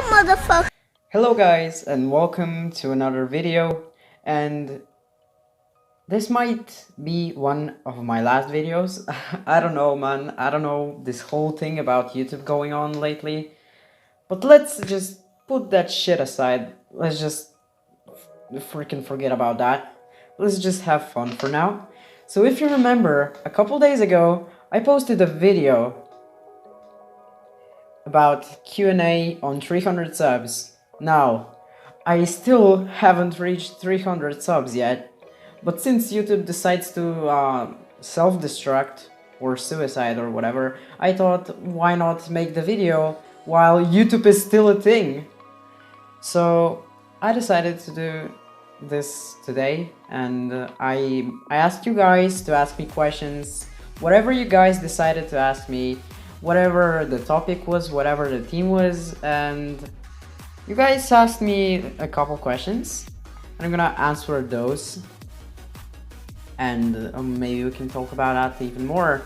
motherfucker. Hello guys and welcome to another video, and this might be one of my last videos. I don't know, man. I don't know this whole thing about YouTube going on lately, but let's just put that shit aside. Let's just freaking forget about that. Let's just have fun for now. So if you remember, a couple days ago I posted a video about Q&A on 300 subs. Now, I still haven't reached 300 subs yet, but since YouTube decides to self-destruct or suicide or whatever, I thought why not make the video while YouTube is still a thing. So I decided to do this today, and I asked you guys to ask me questions, whatever you guys decided to ask me, whatever the topic was, whatever the theme was, and you guys asked me a couple questions, and I'm gonna answer those, and maybe we can talk about that even more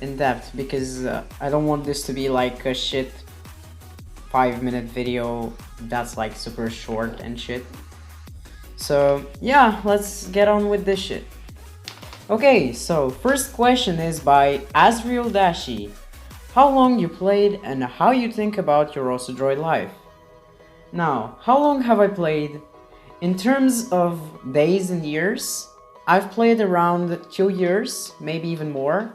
in depth, because I don't want this to be like a shit 5-minute video that's like super short and shit. So yeah, let's get on with this shit. Okay, so first question is by Azriel Dashi. How long you played and how you think about your Droid life? Now, how long have I played? In terms of days and years, I've played around 2 years, maybe even more.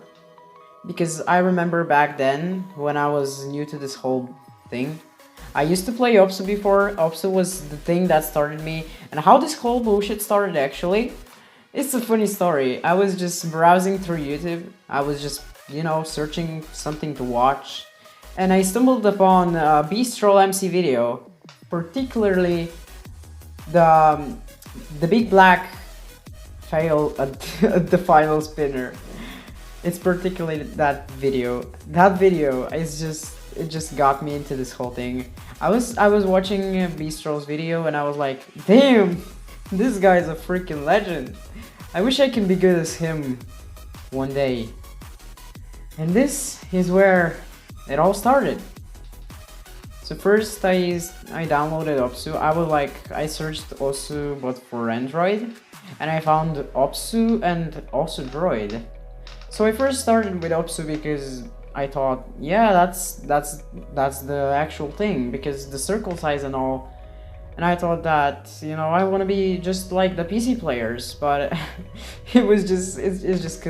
Because I remember back then, when I was new to this whole thing, I used to play Opsu before. Opsu was the thing that started me, and how this whole bullshit started actually, it's a funny story. I was just browsing through YouTube, I was just, you know, searching something to watch, and I stumbled upon a Beast-Troll MC video, particularly the big black fail at the final spinner. It's particularly that video. That video is just, it just got me into this whole thing. I was watching Beast-Troll's video and I was like, damn, this guy's a freaking legend. I wish I can be good as him one day. And this is where it all started. So first I downloaded Opsu. I searched Opsu but for Android, and I found Opsu and also Droid. So I first started with Opsu because I thought, yeah, that's the actual thing, because the circle size and all. And I thought that, you know, I want to be just like the PC players, but it just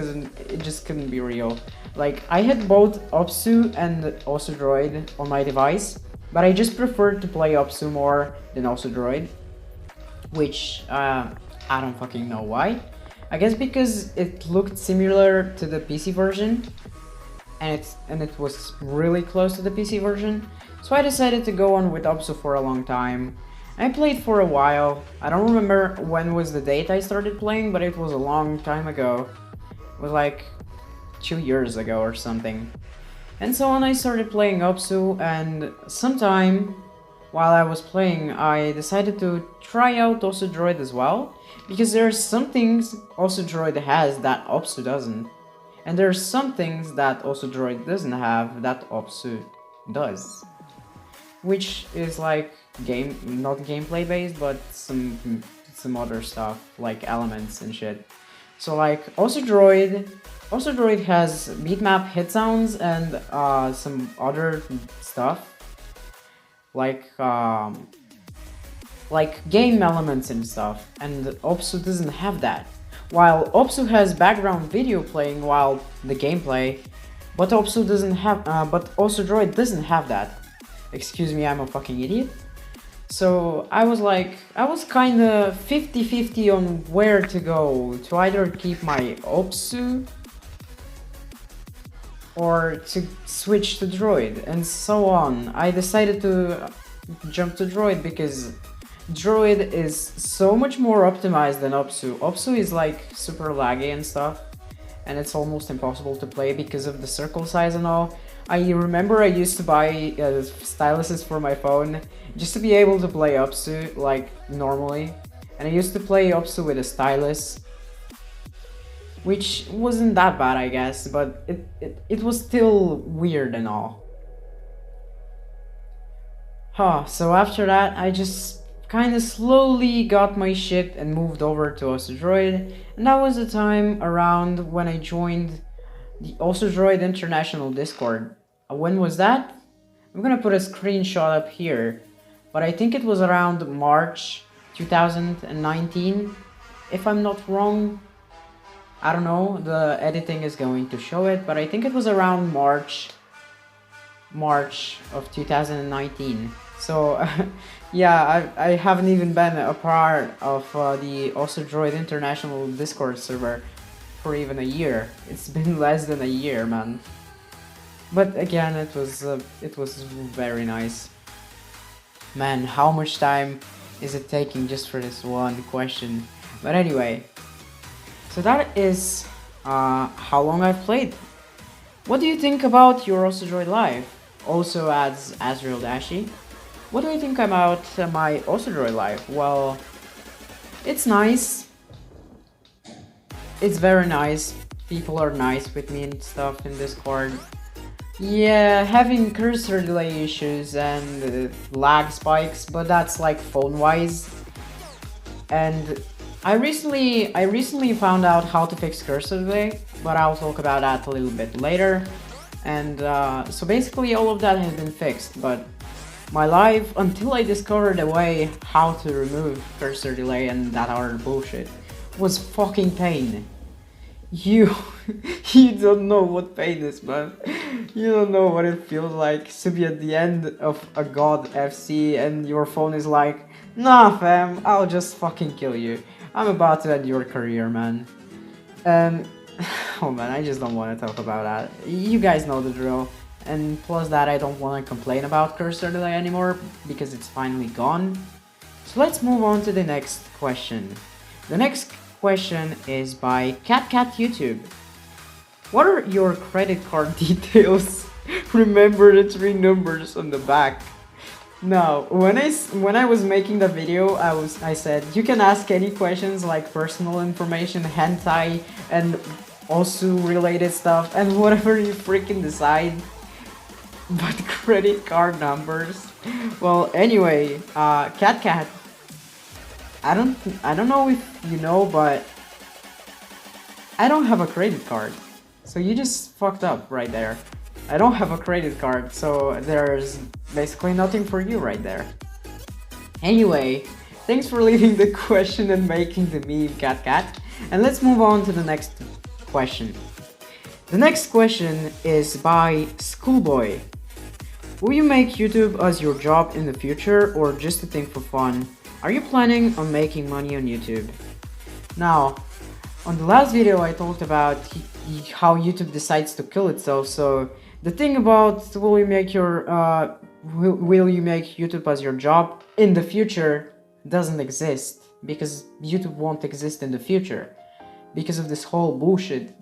couldn't be real. Like, I had both Opsu and also Droid on my device, but I just preferred to play Opsu more than also Droid, which I don't fucking know why. I guess because it looked similar to the PC version, and it was really close to the PC version, so I decided to go on with Opsu for a long time. I played for a while. I don't remember when was the date I started playing, but it was a long time ago. It was like 2 years ago or something. And so on, I started playing Opsu, and sometime while I was playing, I decided to try out also Droid as well, because there are some things also Droid has that Opsu doesn't. And there are some things that also Droid doesn't have that Opsu does. Which is like not gameplay based, but some other stuff, like elements and shit. So like also Droid has beatmap hit sounds and some other stuff. Like game elements and stuff, and Opsu doesn't have that. While Opsu has background video playing while the gameplay, but Opsu doesn't have, but also Droid doesn't have that. Excuse me, I'm a fucking idiot. So I was kinda 50-50 on where to go, to either keep my Opsu or to switch to Droid, and so on. I decided to jump to Droid because Droid is so much more optimized than Opsu. Opsu is like super laggy and stuff, and it's almost impossible to play because of the circle size and all. I remember I used to buy styluses for my phone just to be able to play Opsu like normally, and I used to play Opsu with a stylus, which wasn't that bad, I guess, but it was still weird and all. Huh, so after that, I just kind of slowly got my shit and moved over to Droid, and that was the time around when I joined the Droid International Discord. When was that? I'm gonna put a screenshot up here, but I think it was around March 2019, if I'm not wrong. I don't know, the editing is going to show it, but I think it was around March of 2019. So, yeah, I haven't even been a part of the Also Droid International Discord server for even a year. It's been less than a year, man. But again, it was very nice. Man, how much time is it taking just for this one question? But anyway, so that is how long I've played. What do you think about your Also Droid Live? Also adds Azrael Dashi. What do you think about my Also Droid Live? Well, it's nice. It's very nice. People are nice with me and stuff in Discord. Yeah, having cursor delay issues and lag spikes, but that's like phone-wise. And I recently found out how to fix cursor delay, but I'll talk about that a little bit later. And so basically all of that has been fixed, but my life, until I discovered a way how to remove cursor delay and that other bullshit, was fucking pain. You you don't know what pain is, man. You don't know what it feels like to be at the end of a god FC and your phone is like, nah fam, I'll just fucking kill you. I'm about to end your career, man. And oh man, I just don't want to talk about that. You guys know the drill. And plus that, I don't want to complain about cursor delay anymore because it's finally gone. So let's move on to the next question. The next question is by CatCat YouTube. What are your credit card details? Remember the 3 numbers on the back. Now, when I was making the video, I said you can ask any questions like personal information, hentai, and also related stuff, and whatever you freaking decide. But credit card numbers. Well, anyway, CatCat. I don't know if you know, but I don't have a credit card. So you just fucked up right there. I don't have a credit card, so there's basically nothing for you right there. Anyway, thanks for leaving the question and making the meme, CatCat. And let's move on to the next question. The next question is by Schoolboy. Will you make YouTube as your job in the future or just a thing for fun? Are you planning on making money on YouTube? Now, on the last video I talked about how YouTube decides to kill itself, so the thing about will you make YouTube as your job in the future doesn't exist, because YouTube won't exist in the future because of this whole bullshit,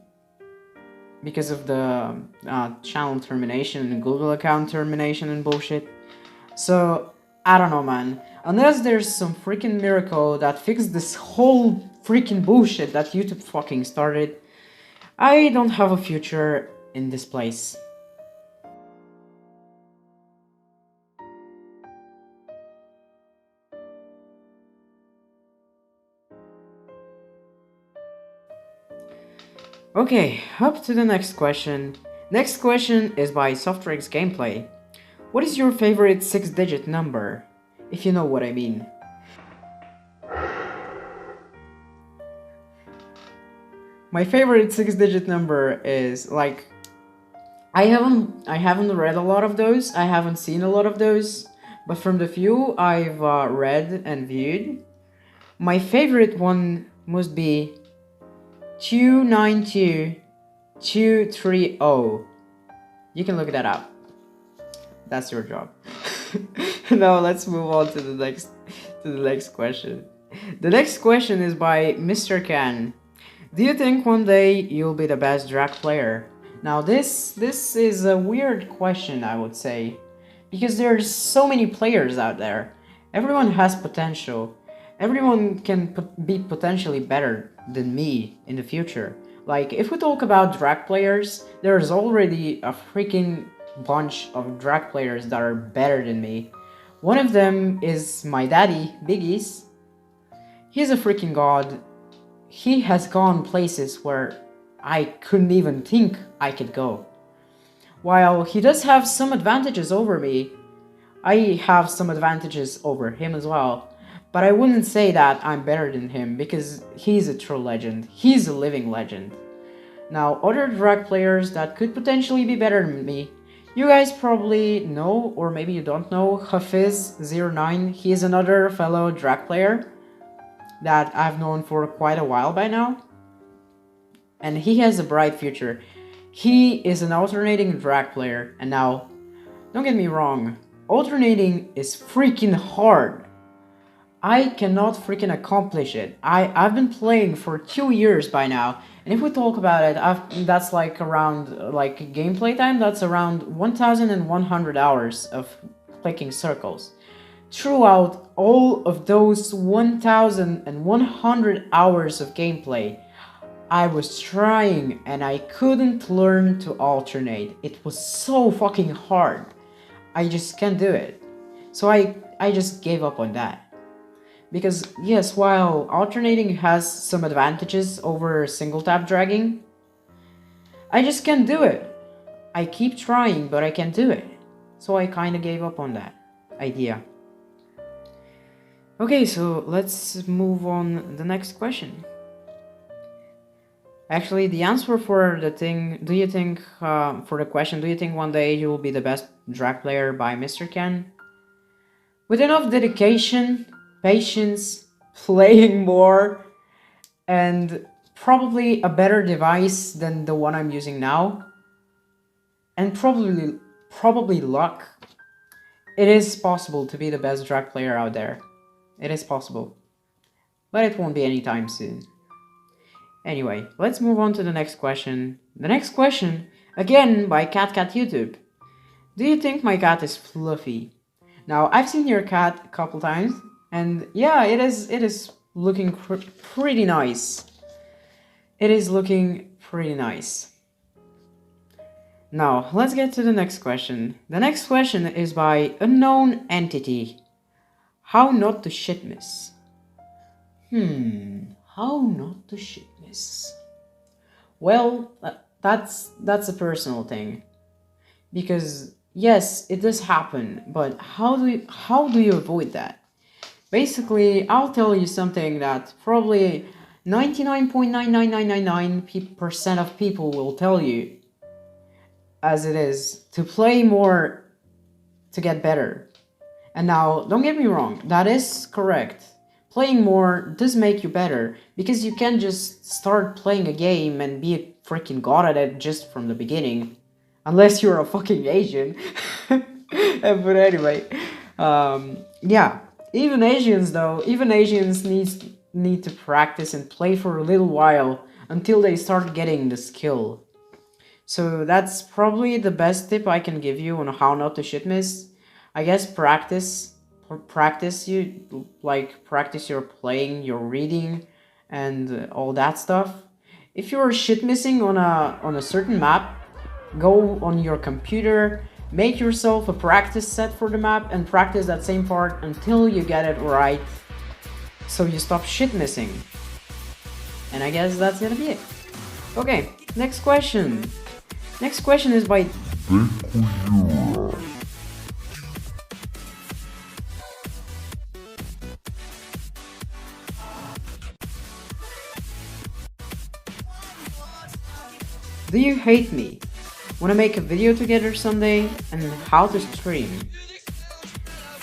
because of the channel termination and Google account termination and bullshit. So I don't know, man. Unless there's some freaking miracle that fixed this whole freaking bullshit that YouTube fucking started, I don't have a future in this place. Okay, up to the next question. Next question is by Softrex Gameplay. What is your favorite 6-digit number? If you know what I mean. My favorite 6-digit number is like I haven't read a lot of those. I haven't seen a lot of those, but from the few I've read and viewed, my favorite one must be 292230. You can look that up. That's your job. Now let's move on to the next question. The next question is by Mr. Can. Do you think one day you'll be the best drag player? Now this is a weird question, I would say, because there's so many players out there. Everyone has potential. Everyone can be potentially better than me in the future. Like, if we talk about drag players, there's already a freaking bunch of drag players that are better than me. One of them is my daddy, Biggie's. He's a freaking god. He has gone places where I couldn't even think I could go. While he does have some advantages over me, I have some advantages over him as well. But I wouldn't say that I'm better than him because he's a true legend. He's a living legend. Now, other drag players that could potentially be better than me, you guys probably know, or maybe you don't know, Hafiz09. He is another fellow drag player that I've known for quite a while by now. And he has a bright future. He is an alternating drag player, and now, don't get me wrong, alternating is freaking hard. I cannot freaking accomplish it. I've been playing for 2 years by now, and if we talk about it, that's like around, like gameplay time, that's around 1,100 hours of clicking circles. Throughout all of those 1,100 hours of gameplay, I was trying and I couldn't learn to alternate. It was so fucking hard. I just can't do it. So I just gave up on that. Because yes, while alternating has some advantages over single tap dragging, I just can't do it. I keep trying, but I can't do it. So I kinda gave up on that idea. Okay, so let's move on the next question. Actually, the answer for the thing, do you think, for the question, do you think one day you will be the best drag player by Mr. Ken? With enough dedication, patience, playing more, and probably a better device than the one I'm using now, and probably luck, it is possible to be the best drag player out there. It is possible. But it won't be anytime soon. Anyway, let's move on to the next question. The next question, again by CatCat YouTube. Do you think my cat is fluffy? Now, I've seen your cat a couple times, and yeah, it is looking pretty nice. It is looking pretty nice. Now, let's get to the next question. The next question is by Unknown Entity. How not to shit miss? How not to shit miss? Well, that's a personal thing. Because yes, it does happen, but how do you avoid that? Basically, I'll tell you something that probably 99.99999% of people will tell you, as it is, to play more to get better. And now, don't get me wrong, that is correct. Playing more does make you better, because you can't just start playing a game and be a freaking god at it just from the beginning. Unless you're a fucking Asian. But anyway, yeah. Even Asians need to practice and play for a little while until they start getting the skill. So that's probably the best tip I can give you on how not to shit miss. I guess practice your playing, your reading, and all that stuff. If you're shit missing on a certain map, go on your computer, make yourself a practice set for the map, and practice that same part until you get it right, so you stop shit missing. And I guess that's gonna be it. Okay, next question. Next question is by Do you hate me? Wanna make a video together someday? And how to stream?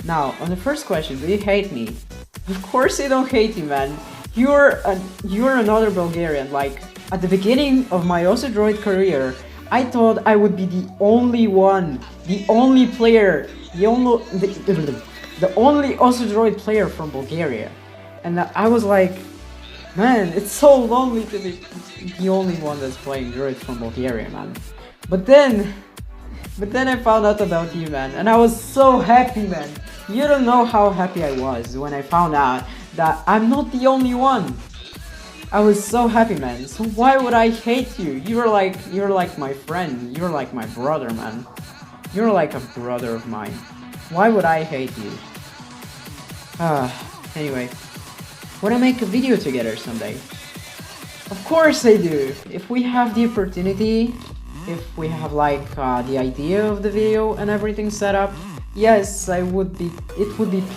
Now, on the first question, do you hate me? Of course I don't hate you, man. You're another Bulgarian. Like, at the beginning of my Osodroid career, I thought I would be the only one, the only player, the only Osodroid player from Bulgaria. And I was like, man, it's so lonely to be the only one that's playing droids from Bulgaria, man. But then I found out about you, man, and I was so happy, man. You don't know how happy I was when I found out that I'm not the only one. I was so happy, man. So why would I hate you? You're like my friend. You're like my brother, man. You're like a brother of mine. Why would I hate you? Anyway. Wanna make a video together someday? Of course I do! If we have the opportunity, if we have like the idea of the video and everything set up, yes, it would be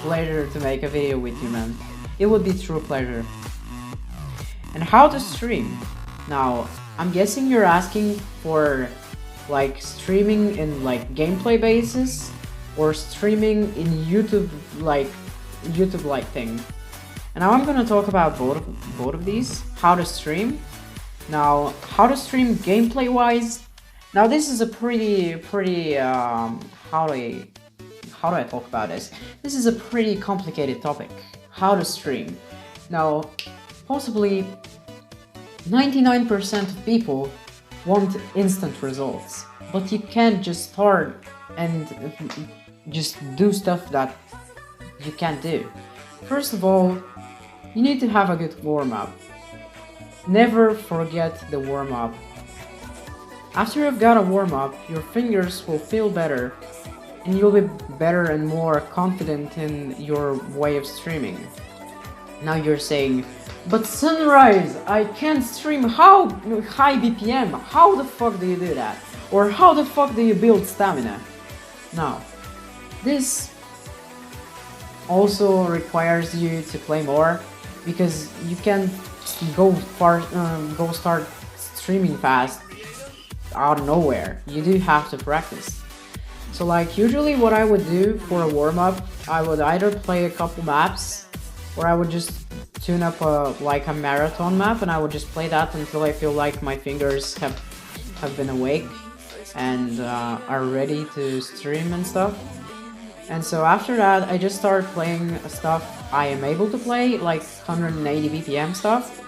pleasure to make a video with you, man. It would be true pleasure. And how to stream? Now, I'm guessing you're asking for like streaming in like gameplay basis or streaming in YouTube like thing. And now I'm gonna talk about both of these. How to stream. Now, how to stream gameplay wise. Now this is a pretty how do I talk about this? This is a pretty complicated topic. How to stream. Now, possibly 99% of people want instant results, but you can't just start and just do stuff that you can't do. First of all, you need to have a good warm-up. Never forget the warm-up. After you've got a warm-up, your fingers will feel better and you'll be better and more confident in your way of streaming. Now you're saying, but Sunrise, I can't stream how high BPM, how the fuck do you do that? Or how the fuck do you build stamina? Now, this also requires you to play more, because you can't go start streaming fast out of nowhere. You do have to practice. So like usually what I would do for a warm-up, I would either play a couple maps or I would just tune up a marathon map and I would just play that until I feel like my fingers have been awake and are ready to stream and stuff. And so after that, I just start playing stuff I am able to play, like 180 BPM stuff.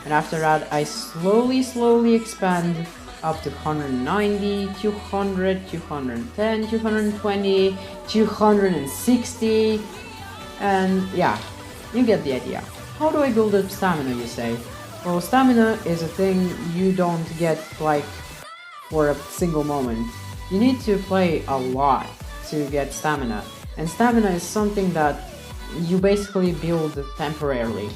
And after that, I slowly expand up to 190, 200, 210, 220, 260, and yeah, you get the idea. How do I build up stamina, you say? Well, stamina is a thing you don't get like for a single moment. You need to play a lot to get stamina, and stamina is something that you basically build temporarily,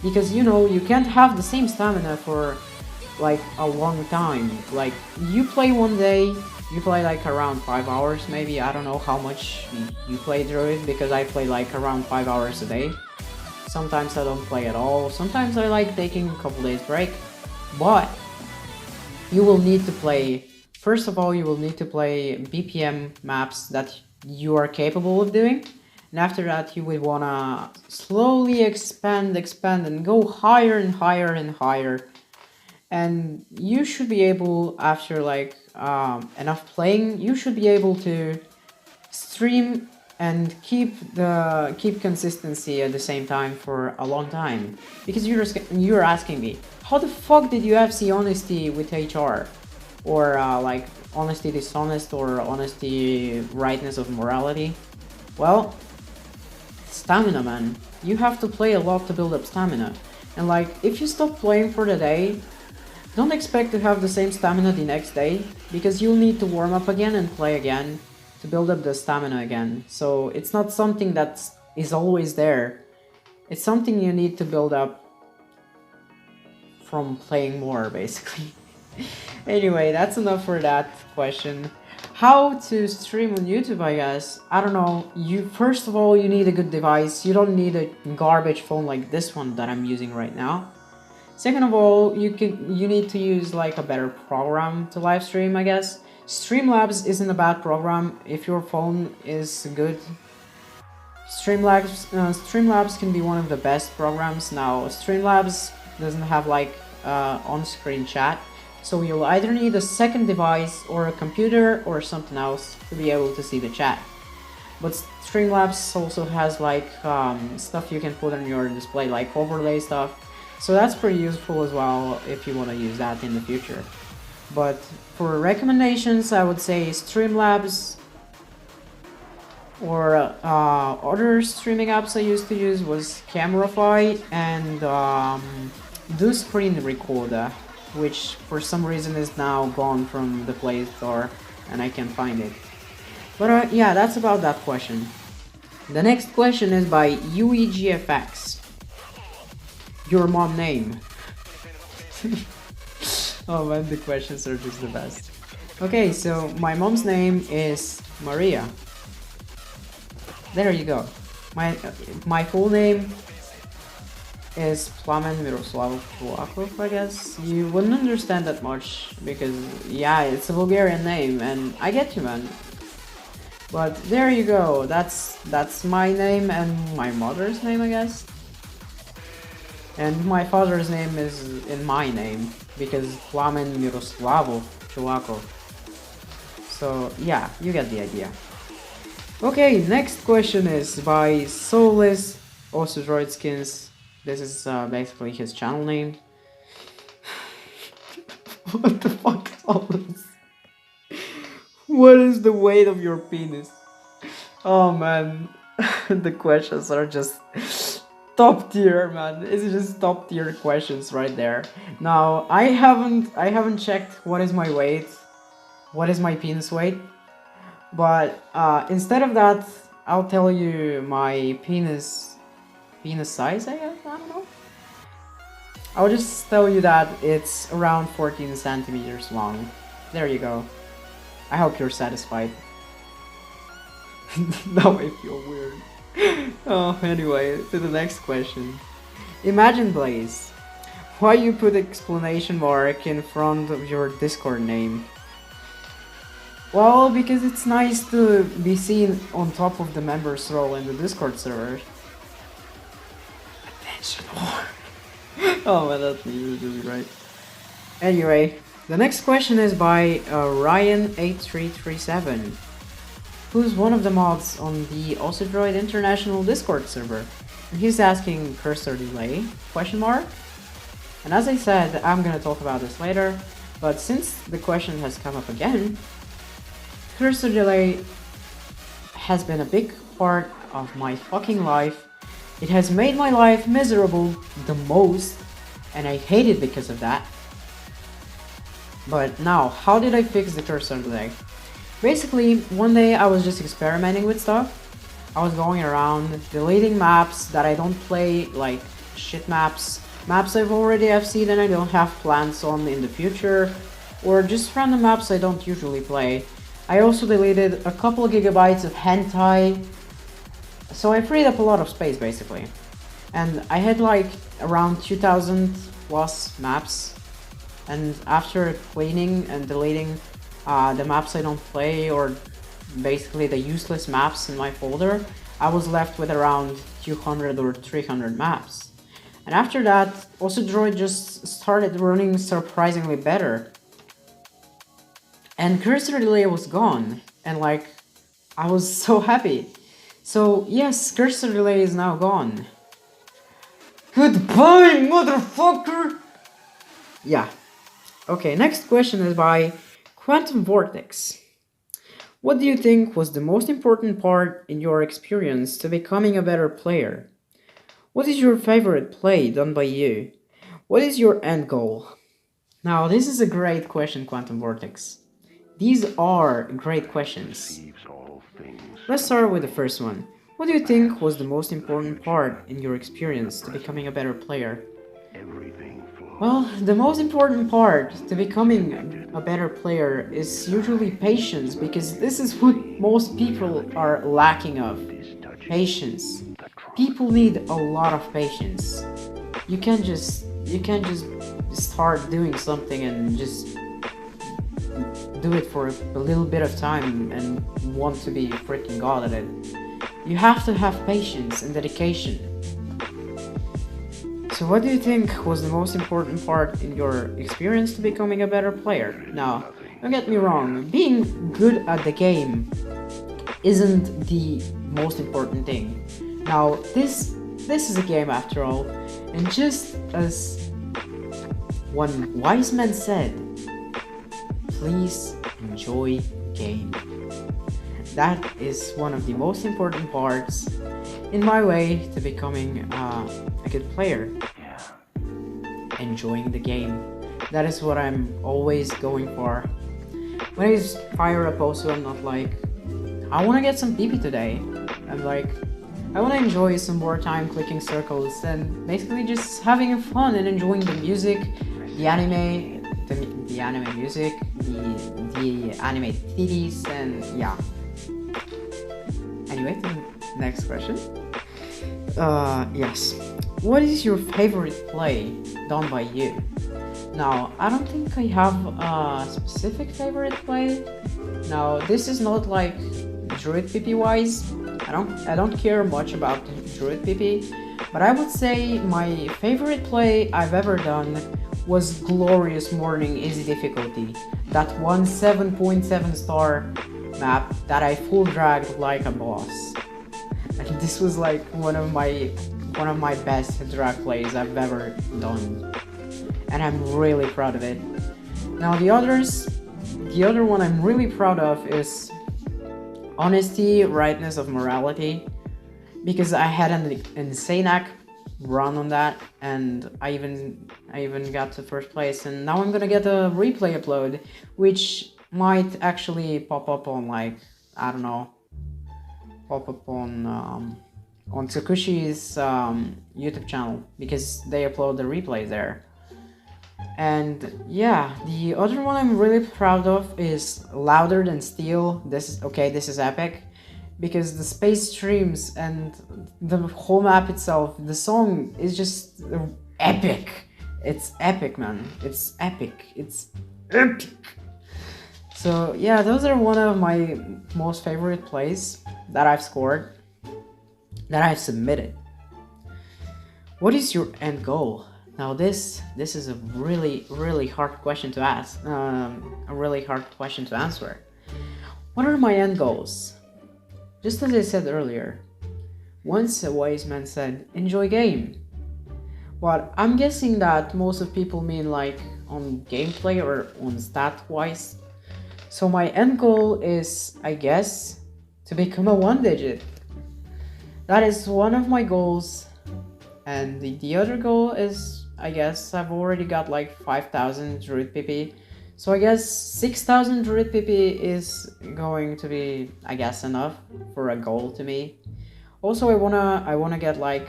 because you know you can't have the same stamina for like a long time. Like you play one day, you play like around 5 hours maybe. I don't know how much you play through it, because I play like around 5 hours a day. Sometimes I don't play at all, sometimes I like taking a couple days break. But you will need to play, first of all, you will need to play BPM maps that you are capable of doing. And after that, you would wanna slowly expand and go higher and higher and higher. And you should be able, after like enough playing, you should be able to stream and keep consistency at the same time for a long time. Because you're asking me, how the fuck did you FC honesty with HR? Or like honesty dishonest, or honesty rightness of morality? Well, stamina, man. You have to play a lot to build up stamina. And like, if you stop playing for the day, don't expect to have the same stamina the next day, because you'll need to warm up again and play again to build up the stamina again. So it's not something that is always there. It's something you need to build up from playing more, basically. Anyway, that's enough for that question. How to stream on YouTube, I guess. I don't know. First of all, you need a good device. You don't need a garbage phone like this one that I'm using right now. Second of all, you need to use like a better program to live stream, I guess. Streamlabs isn't a bad program if your phone is good. Streamlabs can be one of the best programs. Now, Streamlabs doesn't have like on-screen chat, so you'll either need a second device or a computer or something else to be able to see the chat. But Streamlabs also has like stuff you can put on your display, like overlay stuff. So that's pretty useful as well if you want to use that in the future. But for recommendations, I would say Streamlabs, or other streaming apps I used to use was Camerafy and Do Screen Recorder, which for some reason is now gone from the Play Store and I can't find it. But yeah, that's about that question. The next question is by UEGFX. Your mom name. Oh man, the questions are just the best. Okay, so my mom's name is Maria. There you go. My full name is Plamen Miroslav Chulakov, I guess. You wouldn't understand that much because, yeah, it's a Bulgarian name, and I get you, man. But there you go. That's my name and my mother's name, I guess. And my father's name is in my name because Plamen Miroslavov Chulakov. So yeah, you get the idea. Okay, next question is by Soulless also Droid Skins. This is basically his channel name. What the fuck is all this? What is the weight of your penis? Oh man, the questions are just top tier, man. It's just top tier questions right there. Now, I haven't checked what is my weight, what is my penis weight, but instead of that, I'll tell you my penis size, I guess. I don't know. I'll just tell you that it's around 14 centimeters long. There you go. I hope you're satisfied. Now I feel weird. Oh, anyway, to the next question. Imagine Blaze. Why you put exclamation mark in front of your Discord name? Well, because it's nice to be seen on top of the members role in the Discord server. Attention. Oh man, that's usually right. Anyway, the next question is by Ryan8337, who's one of the mods on the Droid International Discord server. And he's asking cursor delay, question mark? And as I said, I'm gonna talk about this later, but since the question has come up again, cursor delay has been a big part of my fucking life. It has made my life miserable the most, and I hate it because of that. But now, how did I fix the cursor delay? Basically, one day I was just experimenting with stuff. I was going around deleting maps that I don't play, like shit maps I've already FC'd and I don't have plans on in the future, or just random maps I don't usually play. I also deleted a couple gigabytes of hentai, so I freed up a lot of space basically. And I had like around 2000 plus maps, and after cleaning and deleting the maps I don't play, or basically the useless maps in my folder, I was left with around 200 or 300 maps. And after that, also Droid just started running surprisingly better. And cursor delay was gone, and like, I was so happy. So yes, cursor delay is now gone. Goodbye, motherfucker! Yeah. Okay, next question is by Quantum Vortex. What do you think was the most important part in your experience to becoming a better player? What is your favorite play done by you? What is your end goal? Now, this is a great question, Quantum Vortex. These are great questions. Let's start with the first one. What do you think was the most important part in your experience to becoming a better player? Well, the most important part to becoming a better player is usually patience, because this is what most people are lacking of. Patience. People need a lot of patience. You can't just start doing something and just do it for a little bit of time and want to be freaking god at it. You have to have patience and dedication. So what do you think was the most important part in your experience to becoming a better player? Now, don't get me wrong, being good at the game isn't the most important thing. Now, this is a game after all, and just as one wise man said, please enjoy the game. That is one of the most important parts in my way to becoming a good player. Enjoying the game. That is what I'm always going for. When I fire up also, I'm not like, I want to get some PP today. I'm like, I want to enjoy some more time clicking circles and basically just having fun and enjoying the music, the anime, the anime music, the anime titties, and yeah. Anyway, to the next question. Yes. What is your favorite play done by you? Now, I don't think I have a specific favorite play. Now, this is not like Druid PP wise. I don't care much about Druid PP, but I would say my favorite play I've ever done was Glorious Morning Easy Difficulty. That one 7.7 star map that I full dragged like a boss. And this was like one of my best drag plays I've ever done. And I'm really proud of it. Now the other one I'm really proud of is Honesty, Rightness of Morality, because I had an insane run on that, and I even got to first place, and now I'm gonna get a replay upload, which might actually pop up on, like, I don't know, pop up on Tsukushi's YouTube channel, because they upload the replay there. And yeah, the other one I'm really proud of is Louder Than Steel. This is epic, because the space streams and the whole map itself, the song is just epic. It's epic, man. It's epic. It's epic. So yeah, those are one of my most favorite plays that I've scored, that I've submitted. What is your end goal? Now this is a really hard question to ask, a really hard question to answer. What are my end goals? Just as I said earlier, once a wise man said, enjoy game. But I'm guessing that most of people mean like on gameplay or on stat wise. So my end goal is, I guess, to become a 1-digit. That is one of my goals. And the other goal is, I guess, I've already got like 5,000 Druid PP. So I guess 6,000 Druid PP is going to be, I guess, enough for a goal to me. Also, I wanna get like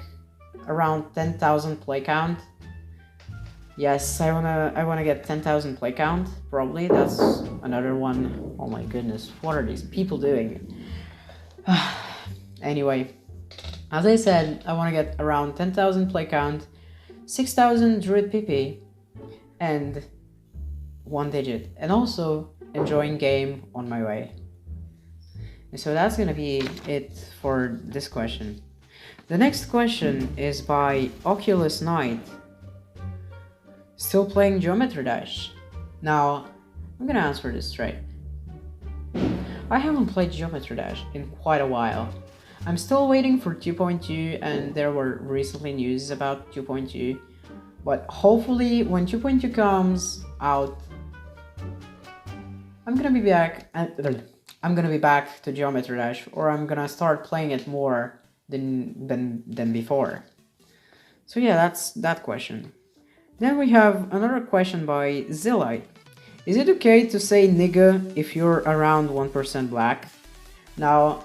around 10,000 play count. Yes, I wanna get 10,000 play count. Probably that's another one. Oh my goodness, what are these people doing? Anyway, as I said, I want to get around 10,000 play count, 6,000 Druid PP, and 1-digit, and also enjoying game on my way. And so that's gonna be it for this question. The next question is by Oculus Knight. Still playing Geometry Dash? Now, I'm gonna answer this straight. I haven't played Geometry Dash in quite a while. I'm still waiting for 2.2, and there were recently news about 2.2, but hopefully when 2.2 comes out, I'm gonna be back to Geometry Dash, or I'm gonna start playing it more than before. So yeah, that's that question. Then we have another question by Zillite. Is it okay to say nigga if you're around 1% black? Now,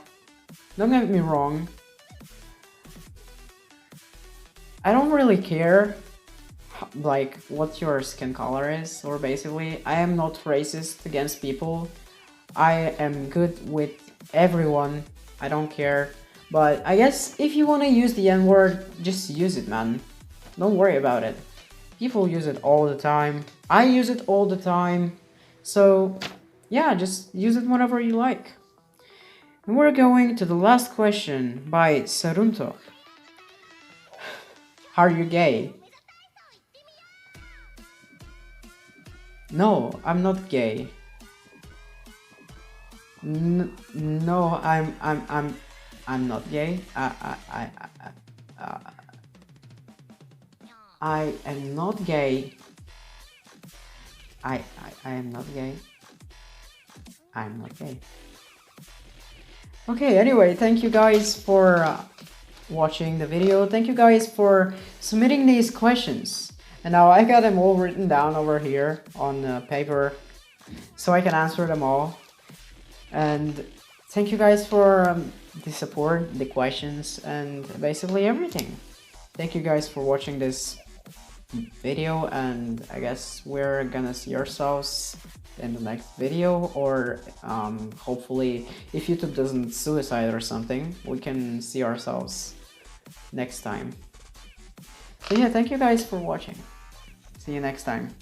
don't get me wrong, I don't really care like what your skin color is, or basically I am not racist against people. I am good with everyone, I don't care. But I guess if you want to use the N-word, just use it, man. Don't worry about it. People use it all the time. I use it all the time. So yeah, just use it whenever you like. And we're going to the last question by Sarunto. Are you gay? No, I'm not gay. No, I'm not gay. I am not gay. I am not gay. I'm not gay. Okay, anyway, thank you guys for watching the video. Thank you guys for submitting these questions. And now I got them all written down over here on paper, so I can answer them all. And thank you guys for the support, the questions, and basically everything. Thank you guys for watching this video, and I guess we're gonna see ourselves in the next video, or hopefully if YouTube doesn't suicide or something, we can see ourselves next time. So yeah, thank you guys for watching. See you next time.